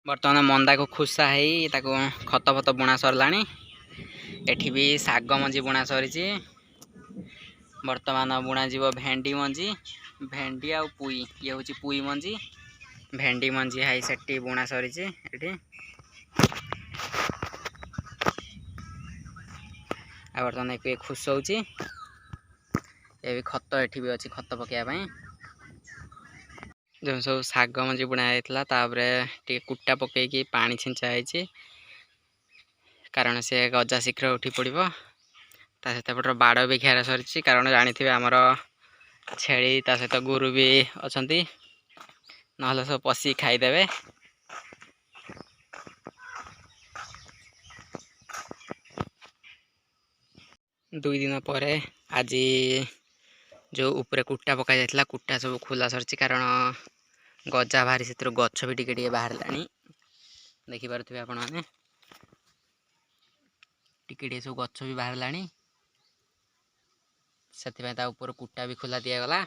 बर्तमान मंदा को खुसा है खत फत बुणा सरला एठी भी शाग मंजी बुणा सरी बर्तमान बुणा जीव भेंडी मंजी भेंडी आ पुई ये हूँ पुई मंजी भेंडी मंजी हाई सेठी बुणा सरी एठी आ बर्तमान एक खुसौची ये भी खत एठी भी अच्छी खत पकाइबाई जो सब शाग मंजी बुणा टे कुटा पकईकि पानी छिंचा है कारण से गजा शीघ्र उठी पड़ो सहित पटर बाड़ भी घेरा सरी कारण जानी आमर छेली सहित गोरु भी अच्छा ना सब पशि खाईदेवे। दुई दिन पर आज जो ऊपर कुटा पका जाता कुटा सब खोला सरी कारण गजा बाहरी से गछ भी टे बाहर देखिपे आपण मैंने टे सब गछ भी बाहर से ऊपर कुटा भी खोला दिगला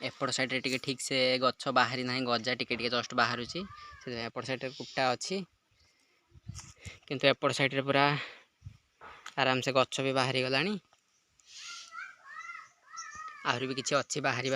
एपट साइड टे ठीक से गछ बाहरी ना गजा टे जस्ट बाहर एपट साइड कुटा अच्छी किंतु एपट साइड रे पूरा आराम से गछ भी बाहरी गलानी आहरी भी किसी अच्छी बाहर